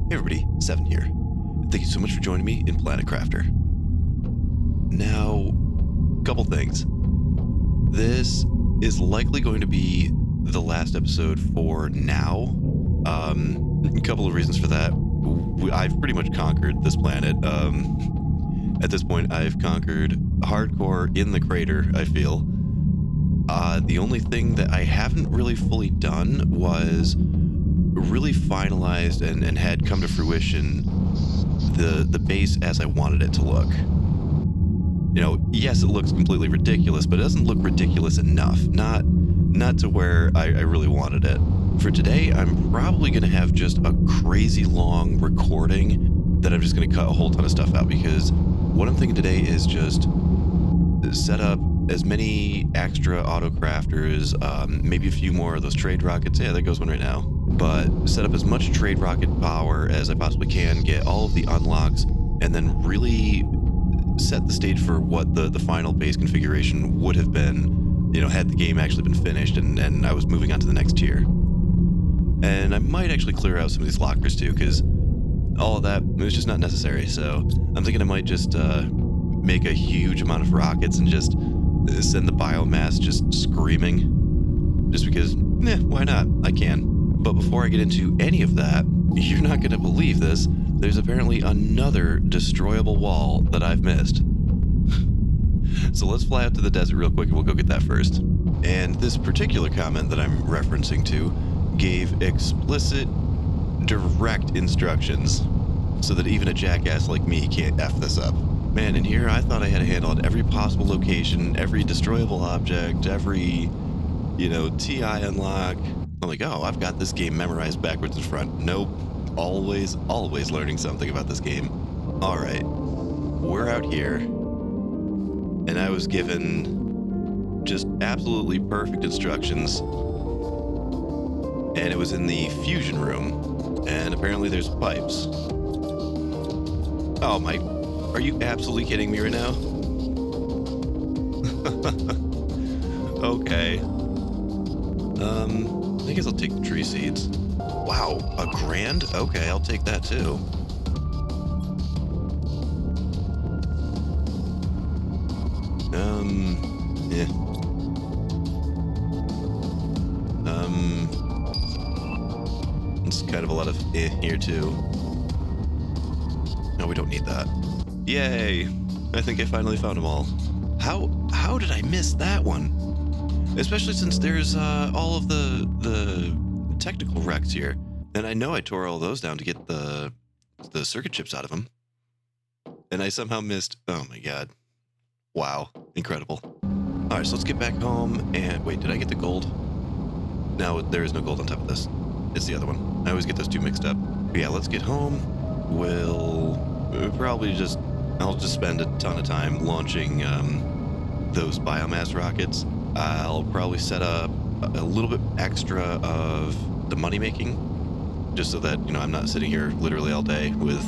Hey everybody, Seven here. Thank you so much for joining me in Planet Crafter. Now, couple things. This is likely going to be the last episode for now. A couple of reasons for that. I've pretty much conquered this planet. At this point, I've conquered hardcore in the crater, I feel. The only thing that I haven't really fully done was really finalized and had come to fruition the base as I wanted it to look. You know, yes, it looks completely ridiculous, but it doesn't look ridiculous enough. Not to where I really wanted it. For today, I'm probably going to have just a crazy long recording that I'm just going to cut a whole ton of stuff out, because what I'm thinking today is just set up as many extra auto crafters, maybe a few more of those trade rockets. Yeah, there goes one right now. But set up as much trade rocket power as I possibly can, get all of the unlocks, and then really set the stage for what the final base configuration would have been, you know, had the game actually been finished and I was moving on to the next tier. And I might actually clear out some of these lockers too, because all of that was just not necessary. So I'm thinking I might just make a huge amount of rockets and just send the biomass just screaming, just because, why not? I can. But before I get into any of that, you're not going to believe this. There's apparently another destroyable wall that I've missed. So let's fly out to the desert real quick and we'll go get that first. And this particular comment that I'm referencing to gave explicit, direct instructions so that even a jackass like me can't F this up. Man, in here I thought I had a handle on every possible location, every destroyable object, every, TI unlock. I'm like, oh, I've got this game memorized backwards and front. Nope. Always learning something about this game. All right. We're out here. And I was given just absolutely perfect instructions. And it was in the fusion room. And apparently there's pipes. Oh my... Are you absolutely kidding me right now? Okay. I guess I'll take the tree seeds. Wow, $1,000? Okay, I'll take that too. Yeah. It's kind of a lot of here too. No, we don't need that. Yay! I think I finally found them all. How did I miss that one? Especially since there's all of the technical wrecks here. And I know I tore all those down to get the circuit chips out of them. And I somehow missed... Oh my god. Wow. Incredible. Alright, so let's get back home and... Wait, did I get the gold? No, there is no gold on top of this. It's the other one. I always get those two mixed up. But yeah, let's get home. We'll probably just... I'll just spend a ton of time launching those biomass rockets. I'll probably set up a little bit extra of the money making, just so that, I'm not sitting here literally all day with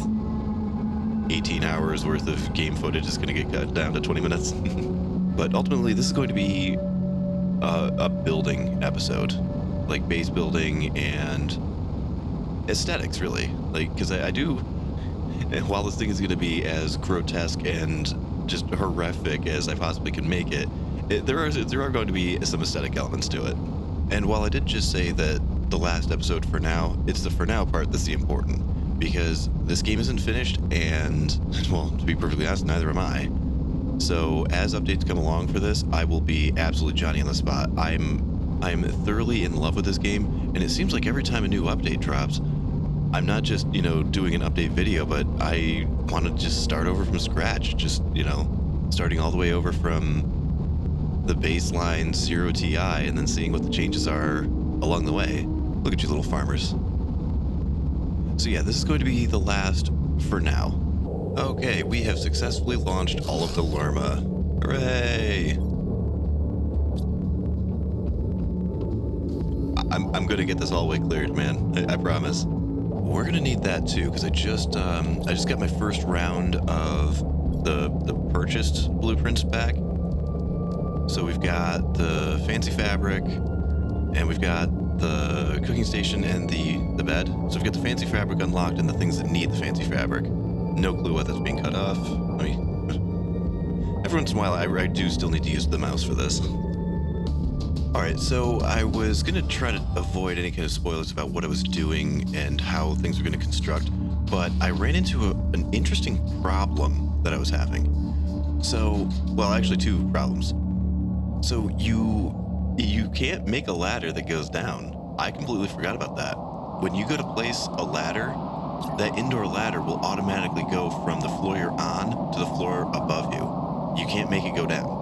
18 hours worth of game footage is going to get cut down to 20 minutes. But ultimately, this is going to be a building episode, like base building and aesthetics, really. Like, because I do, and while this thing is going to be as grotesque and just horrific as I possibly can make it, there are going to be some aesthetic elements to it. And while I did just say that the last episode for now, it's the for now part that's the important, because this game isn't finished, and, well, to be perfectly honest, neither am I. So as updates come along for this, I will be absolutely Johnny on the spot. I'm thoroughly in love with this game, and it seems like every time a new update drops, I'm not just, doing an update video, but I want to just start over from scratch, just, starting all the way over from the baseline 0 TI and then seeing what the changes are along the way. Look at you little farmers. So yeah, this is going to be the last for now. Okay, we have successfully launched all of the Lerma. Hooray! I'm gonna get this hallway cleared, man. I promise. We're gonna need that too, because I just got my first round of the purchased blueprints back. So we've got the fancy fabric, and we've got the cooking station and the bed. So we've got the fancy fabric unlocked and the things that need the fancy fabric. No clue what that's being cut off. I mean, every once in a while, I do still need to use the mouse for this. Alright, so I was going to try to avoid any kind of spoilers about what I was doing and how things were going to construct, but I ran into an interesting problem that I was having. So, well, actually two problems. So you can't make a ladder that goes down. I completely forgot about that. When you go to place a ladder, that indoor ladder will automatically go from the floor you're on to the floor above you. You can't make it go down.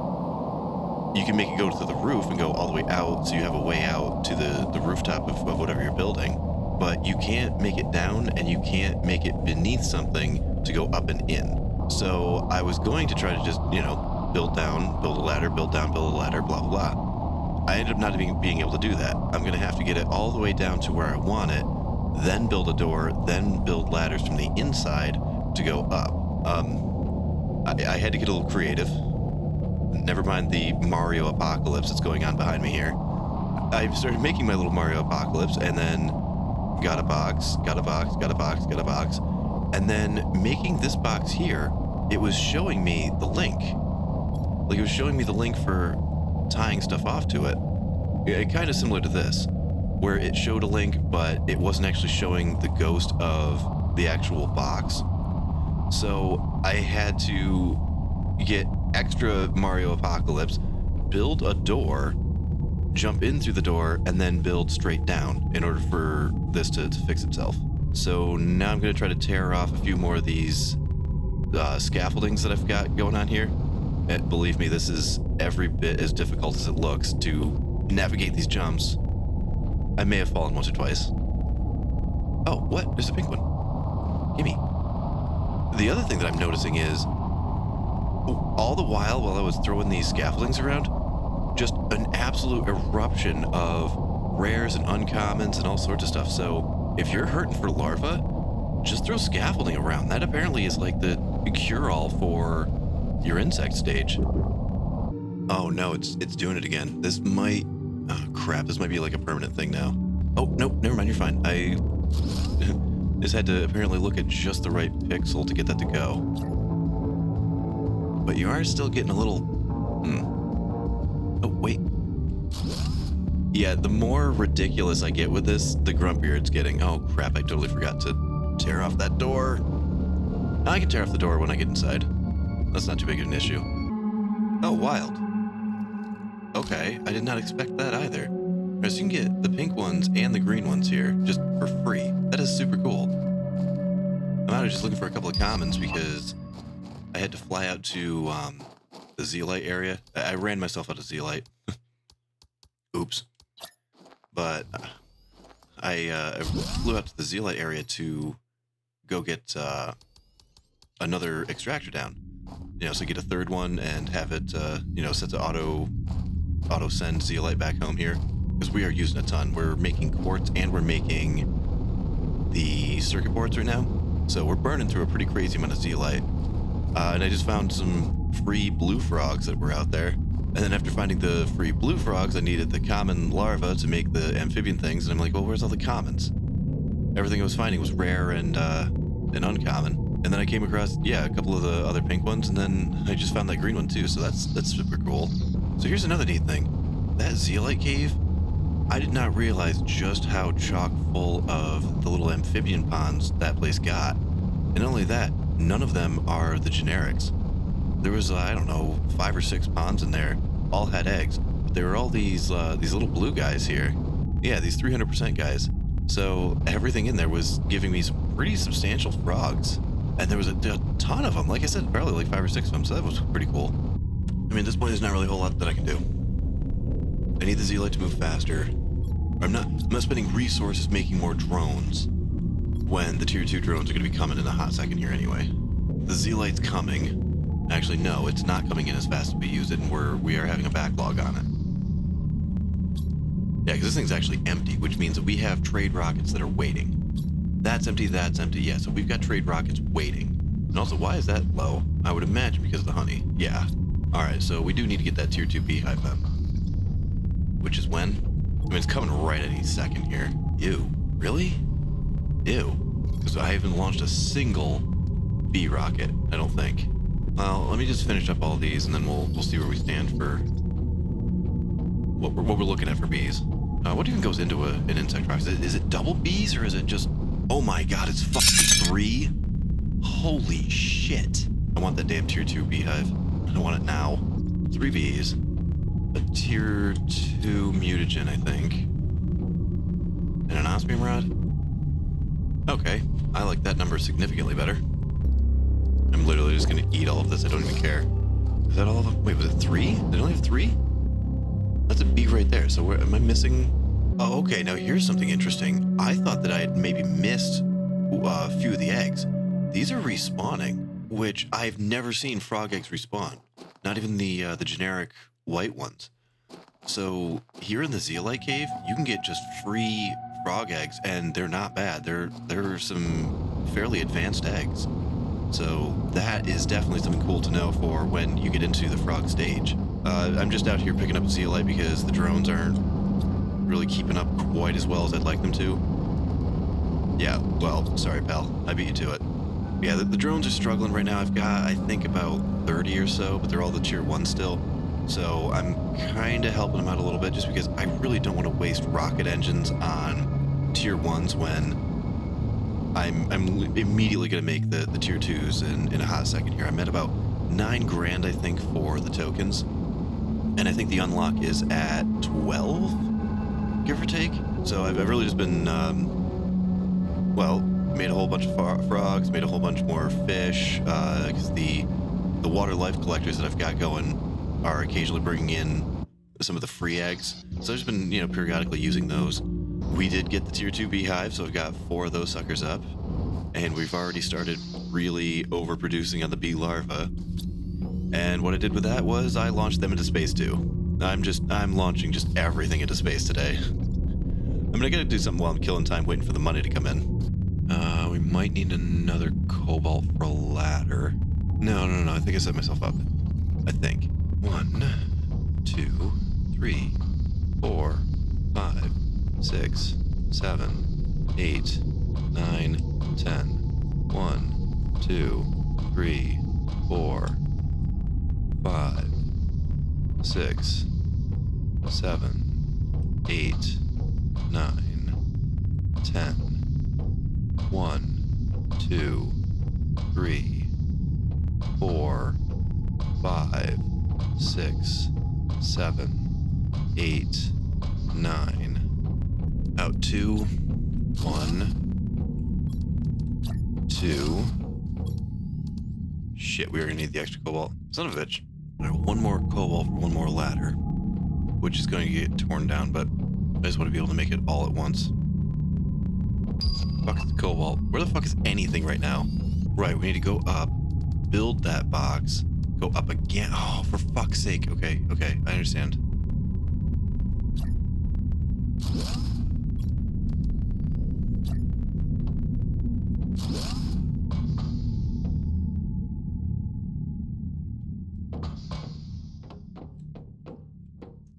You can make it go to the roof and go all the way out, so you have a way out to the rooftop of whatever you're building. But you can't make it down, and you can't make it beneath something to go up and in. So I was going to try to just, build down, build a ladder, build down, build a ladder, blah, blah, blah. I ended up not being able to do that. I'm going to have to get it all the way down to where I want it, then build a door, then build ladders from the inside to go up. I had to get a little creative. Never mind the Mario apocalypse that's going on behind me here. I started making my little Mario apocalypse and then got a box, got a box, got a box, got a box. And then making this box here, it was showing me the link. Like it was showing me the link for tying stuff off to it. Kind of similar to this, where it showed a link, but it wasn't actually showing the ghost of the actual box. So I had to get extra Mario Apocalypse, build a door, jump in through the door, and then build straight down in order for this to fix itself. So now I'm going to try to tear off a few more of these scaffoldings that I've got going on here. And believe me, this is every bit as difficult as it looks to navigate these jumps. I may have fallen once or twice. Oh, what? There's a pink one. Gimme. The other thing that I'm noticing is all the while I was throwing these scaffoldings around, just an absolute eruption of rares and uncommons and all sorts of stuff. So if you're hurting for larvae, just throw scaffolding around. That apparently is like the cure-all for your insect stage. Oh no, it's doing it again. This might... Oh crap, this might be like a permanent thing now. Oh, nope, never mind, you're fine. I just had to apparently look at just the right pixel to get that to go. But you are still getting a little... Oh, wait. Yeah, the more ridiculous I get with this, the grumpier it's getting. Oh, crap, I totally forgot to tear off that door. I can tear off the door when I get inside. That's not too big of an issue. Oh, wild. Okay, I did not expect that either. So you can get the pink ones and the green ones here, just for free. That is super cool. I'm out just looking for a couple of commons because I had to fly out to the Zeolite area. I ran myself out of Zeolite. Oops. But I flew out to the Zeolite area to go get another extractor down. So get a third one and have it, set to auto send Zeolite back home here. Because we are using a ton. We're making quartz and we're making the circuit boards right now. So we're burning through a pretty crazy amount of Zeolite. And I just found some free blue frogs that were out there. And then after finding the free blue frogs, I needed the common larva to make the amphibian things. And I'm like, well, where's all the commons? Everything I was finding was rare and uncommon. And then I came across, a couple of the other pink ones. And then I just found that green one too. So that's super cool. So here's another neat thing. That Zeolite cave, I did not realize just how chock full of the little amphibian ponds that place got. And not only that, none of them are the generics. There was, 5 or 6 ponds in there, all had eggs. But there were all these little blue guys here. Yeah, these 300% guys. So everything in there was giving me some pretty substantial frogs. And there was a ton of them. Like I said, probably like 5 or 6 of them, so that was pretty cool. I mean, at this point, there's not really a whole lot that I can do. I need the Zeolite to move faster. I'm not spending resources making more drones when the tier 2 drones are going to be coming in a hot second here anyway. The Zeolite's coming. Actually, no, it's not coming in as fast as we use it, and we are having a backlog on it. Yeah, because this thing's actually empty, which means that we have trade rockets that are waiting. That's empty, that's empty. Yeah, so we've got trade rockets waiting. And also, why is that low? I would imagine because of the honey. Yeah. Alright, so we do need to get that tier 2 beehive then. Which is when? mean, it's coming right any second here. Ew. Really? Ew. Because I haven't launched a single bee rocket, I don't think. Well, let me just finish up all these, and then we'll see where we stand for what we're looking at for bees. What even goes into an insect rocket? Is it double bees, or is it just... Oh my god, it's fucking 3? Holy shit. I want that damn tier 2 beehive. I want it now. 3 bees. A tier 2 mutagen, I think. And an osmium rod? Okay, I like that number significantly better. I'm literally just gonna eat all of this, I don't even care. Is that all of them? Wait, was it 3? Did I only have 3? That's a bee right there, so where am I missing? Oh, okay, now here's something interesting. I thought that I had maybe missed a few of the eggs. These are respawning, which I've never seen frog eggs respawn. Not even the generic white ones. So here in the zeolite cave, you can get just free frog eggs, and they're not bad. They're some fairly advanced eggs. So that is definitely something cool to know for when you get into the frog stage. I'm just out here picking up zeolite because the drones aren't really keeping up quite as well as I'd like them to. Yeah, well, sorry pal, I beat you to it. Yeah, the drones are struggling right now. I've got, I think, about 30 or so, but they're all the tier 1 still. So I'm kind of helping them out a little bit just because I really don't want to waste rocket engines on tier 1s when I'm immediately going to make the tier 2s in a hot second here. I'm at about 9 grand, I think, for the tokens. And I think the unlock is at 12, give or take. So I've really just been, well, made a whole bunch of frogs, made a whole bunch more fish, because the water life collectors that I've got going are occasionally bringing in some of the free eggs. So I've just been, periodically using those. We did get the tier 2 beehive, so I've got 4 of those suckers up. And we've already started really overproducing on the bee larvae. And what I did with that was I launched them into space too. I'm launching just everything into space today. I mean, I gotta do something while I'm killing time waiting for the money to come in. We might need another cobalt for a ladder. No, I think I set myself up. I think. 1, 2, 3, 4, 5, 6, 7, 8, 9, 10. 1, 2, 3, 4, 5, 6, 7, 8, 9, 10. 1, 2, 3, 4, 5, 6, 7, 8, 9. Out 2, 1, 2. Shit, we are gonna need the extra cobalt. Son of a bitch. All right, 1 more cobalt for 1 more ladder, which is going to get torn down, but I just want to be able to make it all at once. Fuck the cobalt. Where the fuck is anything right now? Right, we need to go up, build that box, go up again. Oh, for fuck's sake. Okay, I understand.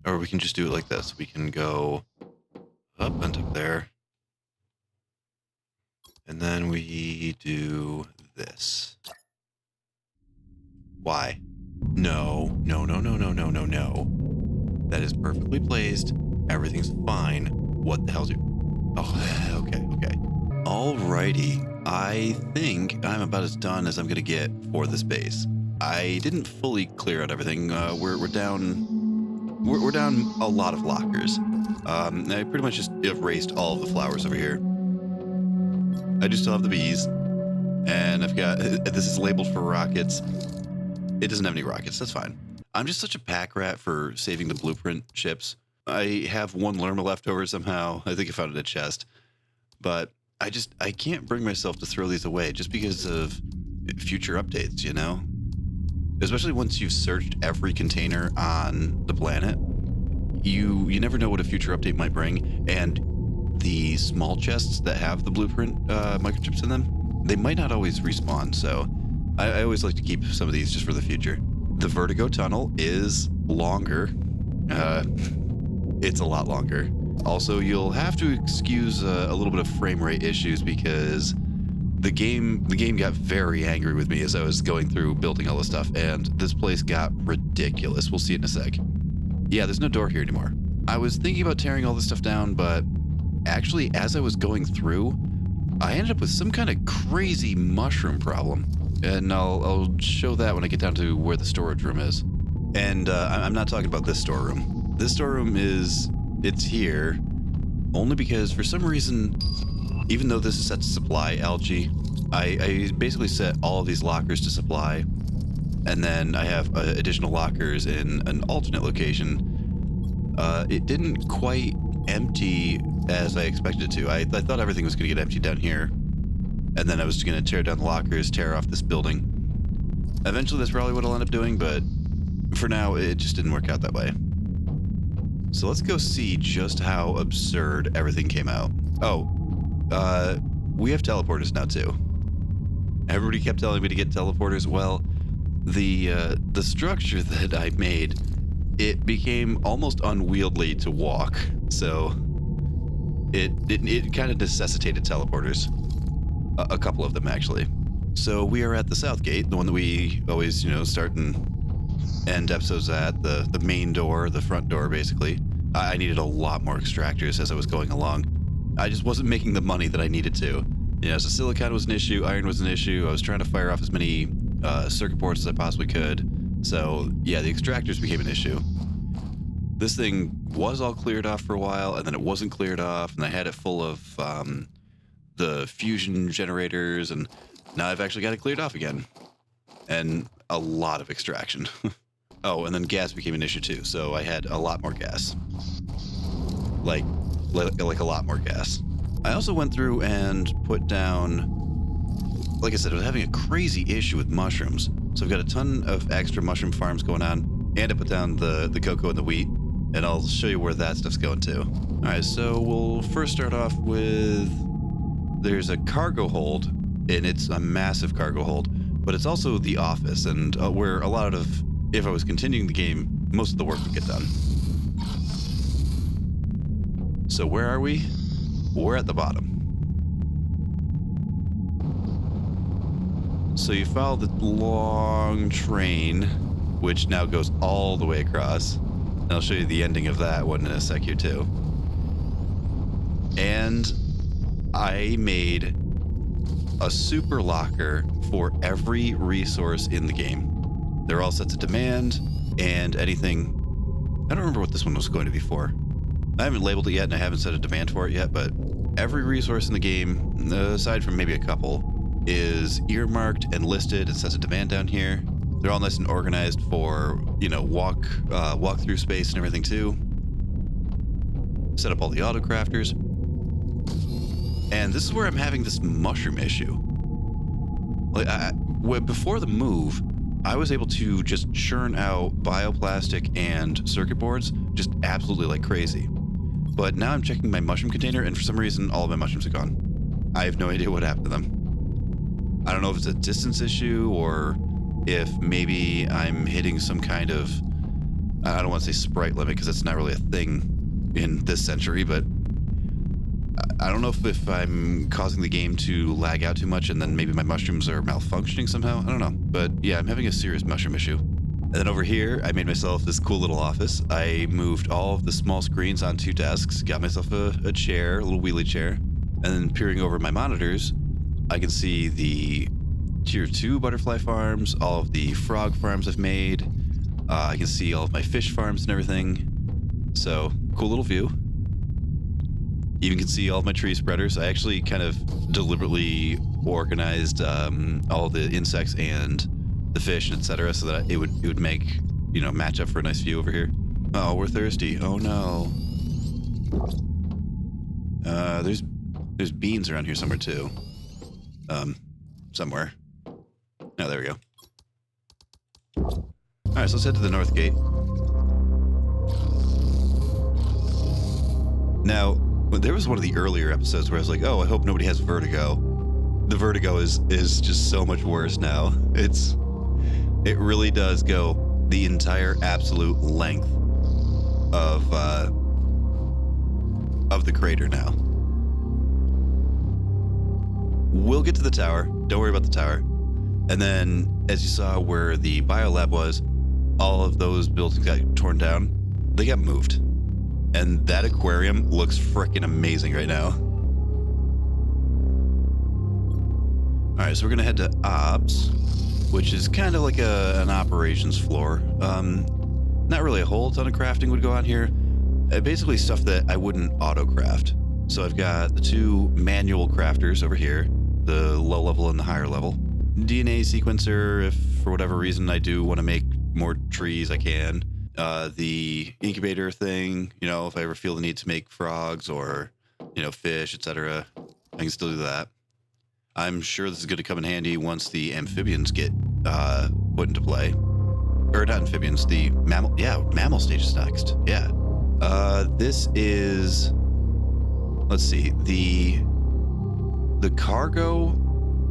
Or we can just do it like this. We can go up and up there. And then we do this. Why? No. That is perfectly placed. Everything's fine. What the hell's it? Oh, okay. Alrighty. I think I'm about as done as I'm gonna get for this base. I didn't fully clear out everything. We're down a lot of lockers. I pretty much just erased all of the flowers over here. I do still have the bees, and I've got, this is labeled for rockets. It doesn't have any rockets, that's fine. I'm just such a pack rat for saving the blueprint ships. I have 1 Lerma left over somehow. I think I found it in a chest. But I can't bring myself to throw these away just because of future updates, Especially once you've searched every container on the planet. You never know what a future update might bring, and the small chests that have the blueprint microchips in them, they might not always respawn, so I always like to keep some of these just for the future. The Vertigo tunnel is longer. It's a lot longer. Also, you'll have to excuse a little bit of frame rate issues because the game got very angry with me as I was going through building all this stuff, and this place got ridiculous. We'll see it in a sec. Yeah, there's no door here anymore. I was thinking about tearing all this stuff down, but actually, as I was going through, I ended up with some kind of crazy mushroom problem. And I'll show that when I get down to where the storage room is. And I'm not talking about this storeroom. This storeroom it's here only because for some reason, even though this is set to supply algae, I basically set all of these lockers to supply. And then I have additional lockers in an alternate location. It didn't quite empty as I expected it to. I thought everything was going to get emptied down here. And then I was going to tear down the lockers, tear off this building. Eventually, that's probably what I'll end up doing, but for now, it just didn't work out that way. So let's go see just how absurd everything came out. Oh, we have teleporters now too. Everybody kept telling me to get teleporters. Well, the structure that I made, it became almost unwieldy to walk. So it kind of necessitated teleporters. A couple of them, actually. So we are at the south gate, the one that we always, start and end episodes at, the main door, the front door, basically. I needed a lot more extractors as I was going along. I just wasn't making the money that I needed to. So silicon was an issue, iron was an issue. I was trying to fire off as many circuit boards as I possibly could. So, yeah, the extractors became an issue. This thing was all cleared off for a while, and then it wasn't cleared off, and I had it full of the fusion generators, and now I've actually got it cleared off again. And a lot of extraction. Oh, and then gas became an issue too, so I had a lot more gas. Like a lot more gas. I also went through and put down, like I said, I was having a crazy issue with mushrooms. So I've got a ton of extra mushroom farms going on, and I put down the cocoa and the wheat, and I'll show you where that stuff's going to. All right, so we'll first start off with, there's a cargo hold, and it's a massive cargo hold, but it's also the office, and where a lot of, if I was continuing the game, most of the work would get done. So where are we? We're at the bottom. So you follow the long train, which now goes all the way across. And I'll show you the ending of that one in a sec here too. And I made a super locker for every resource in the game. They're all set to demand, and anything, I don't remember what this one was going to be for. I haven't labeled it yet, and I haven't set a demand for it yet, but every resource in the game, aside from maybe a couple, is earmarked and listed and set a demand down here. They're all nice and organized for, walk through space and everything too. Set up all the auto crafters. And this is where I'm having this mushroom issue. Before the move, I was able to just churn out bioplastic and circuit boards just absolutely like crazy. But now I'm checking my mushroom container, and for some reason, all of my mushrooms are gone. I have no idea what happened to them. I don't know if it's a distance issue or if maybe I'm hitting some kind of, I don't want to say sprite limit because it's not really a thing in this century, but I don't know if I'm causing the game to lag out too much and then maybe my mushrooms are malfunctioning somehow. I don't know. But yeah, I'm having a serious mushroom issue. And then over here, I made myself this cool little office. I moved all of the small screens on 2 desks, got myself a chair, a little wheelie chair, and then peering over my monitors, I can see the tier 2 butterfly farms, all of the frog farms I've made. I can see all of my fish farms and everything. So, cool little view. You can see all of my tree spreaders. I actually kind of deliberately organized all the insects and the fish, etc., so that it would make, match up for a nice view over here. Oh, we're thirsty. Oh no. There's beans around here somewhere too. Somewhere. Oh, there we go. All right, so let's head to the north gate. Now, there was one of the earlier episodes where I was like, oh, I hope nobody has vertigo. The vertigo is just so much worse now. It really does go the entire absolute length of of the crater now. We'll get to the tower. Don't worry about the tower. And then, as you saw where the biolab was, all of those buildings got torn down. They got moved. And that aquarium looks freaking amazing right now. All right, so we're gonna head to ops, which is kind of like an operations floor. Not really a whole ton of crafting would go on here. Basically stuff that I wouldn't auto craft. So I've got the two manual crafters over here, the low level and the higher level. DNA sequencer, if for whatever reason I do want to make more trees, I can. The incubator thing, you know, if I ever feel the need to make frogs or, you know, fish, etc., I can still do that. I'm sure this is going to come in handy once the amphibians get put into play. Or not amphibians, the mammal. Yeah, mammal stage is next. Yeah. This is, let's see, the cargo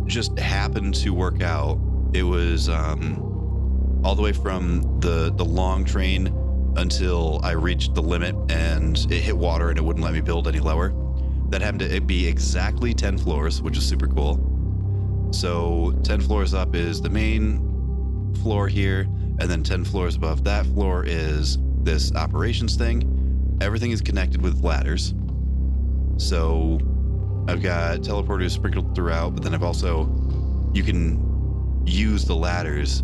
just happened to work out. It was all the way from the long train until I reached the limit and it hit water and it wouldn't let me build any lower. That happened to be exactly 10 floors, which is super cool. So 10 floors up is the main floor here, and then 10 floors above that floor is this operations thing. Everything is connected with ladders. So I've got teleporters sprinkled throughout, but then I've also, you can use the ladders.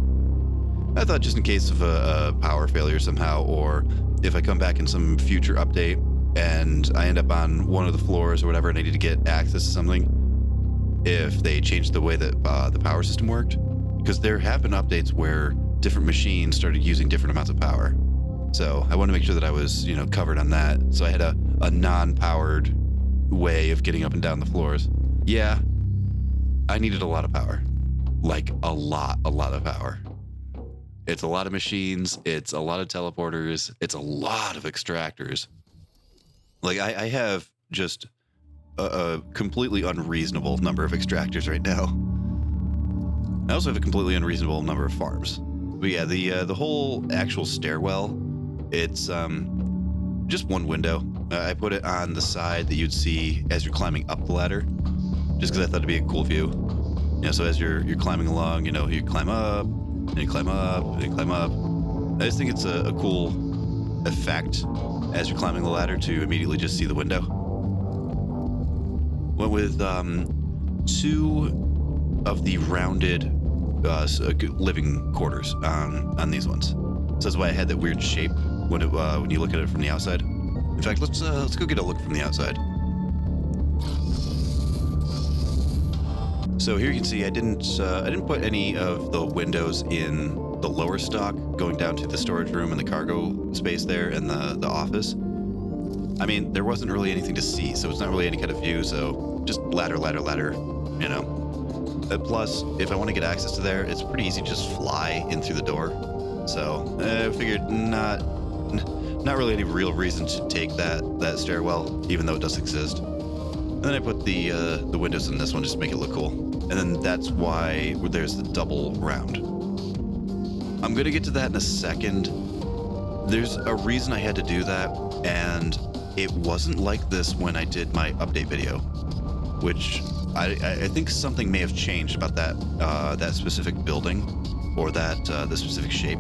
I thought just in case of a power failure somehow, or if I come back in some future update and I end up on one of the floors or whatever and I need to get access to something, if they change the way that the power system worked. Because there have been updates where different machines started using different amounts of power. So I wanted to make sure that I was, you know, covered on that. So I had a non-powered way of getting up and down the floors. Yeah, I needed a lot of power. Like a lot of power. It's a lot of machines. It's a lot of teleporters. It's a lot of extractors. Like I have just a completely unreasonable number of extractors right now. I also have a completely unreasonable number of farms. But yeah, the whole actual stairwell, it's just one window. I put it on the side that you'd see as you're climbing up the ladder, just because I thought it'd be a cool view. You know, so as you're climbing along, you know, you climb up, and you climb up, and you climb up. I just think it's a cool effect as you're climbing the ladder to immediately just see the window. Went with 2 of the rounded living quarters on these ones. So that's why I had that weird shape when you look at it from the outside. In fact, let's go get a look from the outside. So here you can see I didn't put any of the windows in the lower stock going down to the storage room and the cargo space there and the office. I mean, there wasn't really anything to see, so it's not really any kind of view. So just ladder, you know. Plus, if I want to get access to there, it's pretty easy to just fly in through the door. So I figured not really any real reason to take that stairwell, even though it does exist. And then I put the windows in this one just to make it look cool. And then that's why there's the double round. I'm gonna get to that in a second. There's a reason I had to do that, and it wasn't like this when I did my update video, which I think something may have changed about that specific building or the specific shape.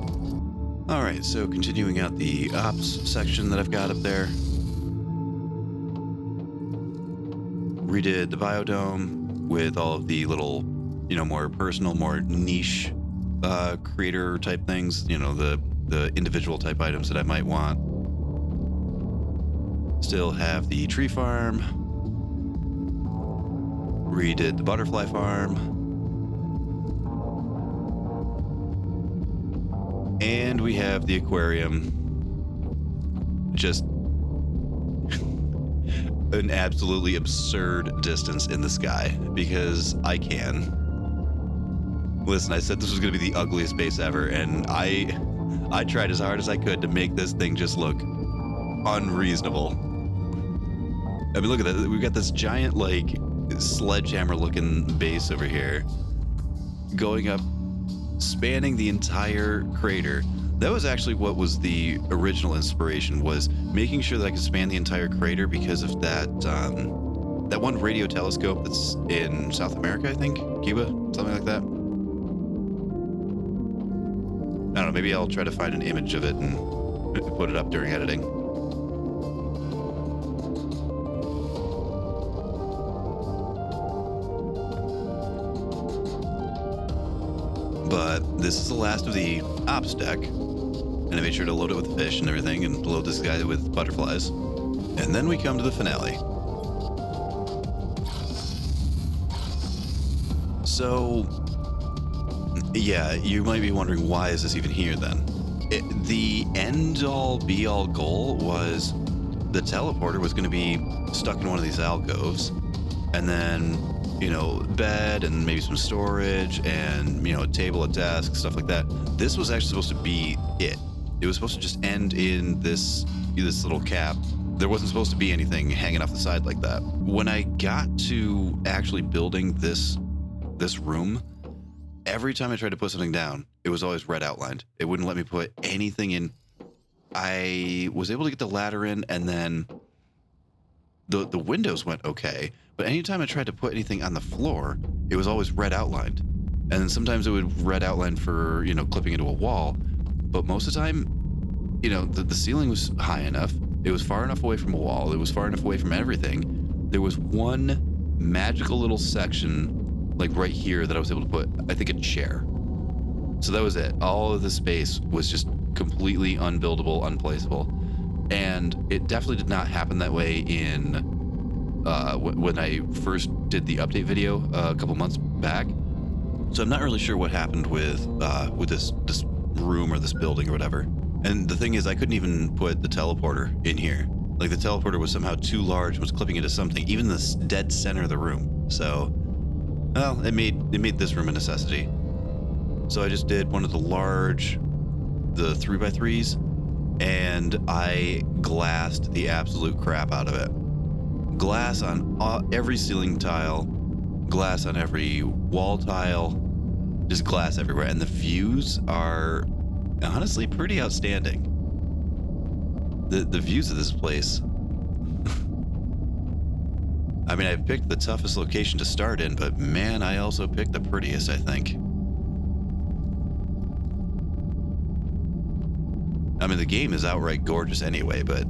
All right, so continuing out the ops section that I've got up there. Redid the biodome with all of the little, you know, more personal, more niche creator type things, you know, the individual type items that I might want. Still have the tree farm. Redid the butterfly farm. And we have the aquarium. Just an absolutely absurd distance in the sky because I can. Listen, I said this was going to be the ugliest base ever, and I tried as hard as I could to make this thing just look unreasonable. I mean, look at that. We've got this giant, like, sledgehammer-looking base over here going up, spanning the entire crater. That was actually what was the original inspiration, was making sure that I could span the entire crater because of that one radio telescope that's in South America, I think, Cuba, something like that. I don't know, maybe I'll try to find an image of it and put it up during editing. But this is the last of the ops deck, and I made sure to load it with fish and everything, and load this guy with butterflies. And then we come to the finale. So, yeah, you might be wondering, why is this even here then? The end-all, be-all goal was the teleporter was going to be stuck in one of these alcoves, and then, you know, bed and maybe some storage and, you know, a table, a desk, stuff like that. This was actually supposed to be it. It was supposed to just end in this little cap. There wasn't supposed to be anything hanging off the side like that. When I got to actually building this room, every time I tried to put something down, it was always red outlined. It wouldn't let me put anything in. I was able to get the ladder in, and then the windows went okay. But anytime I tried to put anything on the floor, it was always red outlined. And then sometimes it would red outline for, you know, clipping into a wall. But most of the time, you know, the ceiling was high enough. It was far enough away from a wall. It was far enough away from everything. There was one magical little section, like right here, that I was able to put, I think, a chair. So that was it. All of the space was just completely unbuildable, unplaceable. And it definitely did not happen that way in when I first did the update video a couple months back. So I'm not really sure what happened with this room or this building or whatever. And the thing is, I couldn't even put the teleporter in here. Like, the teleporter was somehow too large, was clipping into something, even the dead center of the room. So, well, it made this room a necessity. So I just did one of the 3x3s, and I glassed the absolute crap out of it. Glass on every ceiling tile, glass on every wall tile, just glass everywhere. And the views are honestly pretty outstanding. The views of this place. I mean, I picked the toughest location to start in, but man, I also picked the prettiest, I think. I mean, the game is outright gorgeous anyway, but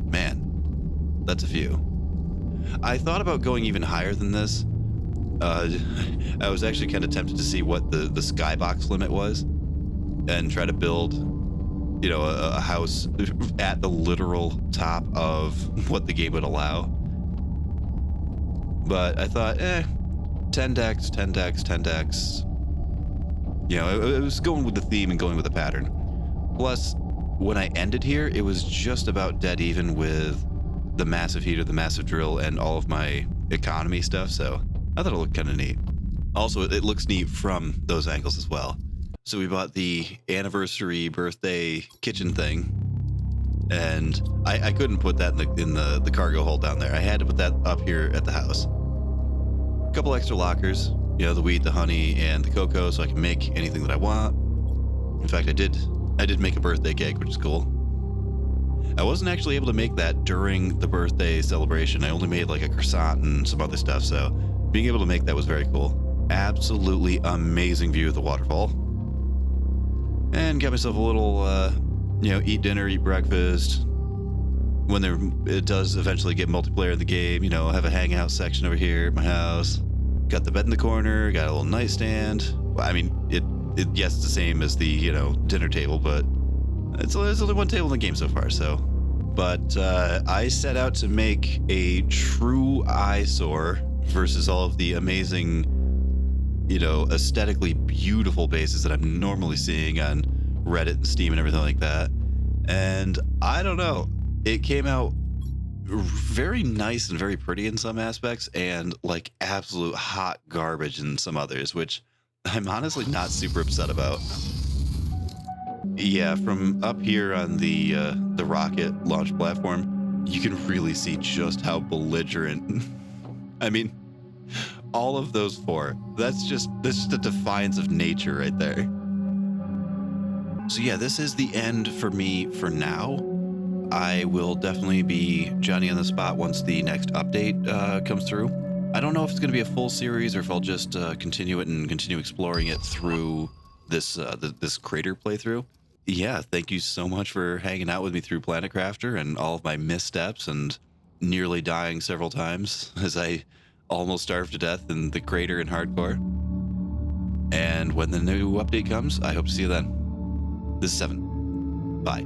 man, that's a few. I thought about going even higher than this. I was actually kind of tempted to see what the skybox limit was and try to build, you know, a house at the literal top of what the game would allow. But I thought, 10 decks, 10 decks, 10 decks. You know, it was going with the theme and going with the pattern. Plus, when I ended here, it was just about dead even with the massive heater, the massive drill, and all of my economy stuff, so I thought it looked kind of neat. Also, it looks neat from those angles as well. So we bought the anniversary birthday kitchen thing, and I couldn't put that in the cargo hold down there. I had to put that up here at the house. A couple extra lockers, you know, the wheat, the honey, and the cocoa, so I can make anything that I want. In fact, I did make a birthday cake, which is cool. I wasn't actually able to make that during the birthday celebration. I only made like a croissant and some other stuff, so being able to make that was very cool. Absolutely amazing view of the waterfall. And got myself a little, you know, eat dinner, eat breakfast. When it does eventually get multiplayer in the game, you know, have a hangout section over here at my house. Got the bed in the corner, got a little nightstand. Well, I mean, yes, it's the same as the, you know, dinner table, but there's only one table in the game so far, so. But I set out to make a true eyesore versus all of the amazing, you know, aesthetically beautiful bases that I'm normally seeing on Reddit and Steam and everything like that. And I don't know, it came out very nice and very pretty in some aspects, and like absolute hot garbage in some others, which I'm honestly not super upset about. Yeah, from up here on the rocket launch platform, you can really see just how belligerent. I mean, all of those four. That's just a defiance of nature right there. So yeah, this is the end for me for now. I will definitely be Johnny on the spot once the next update comes through. I don't know if it's going to be a full series or if I'll just continue it and continue exploring it through this crater playthrough. Yeah, thank you so much for hanging out with me through Planet Crafter and all of my missteps and nearly dying several times as I almost starved to death in the crater in hardcore. And when the new update comes, I hope to see you then. This is 7. Bye.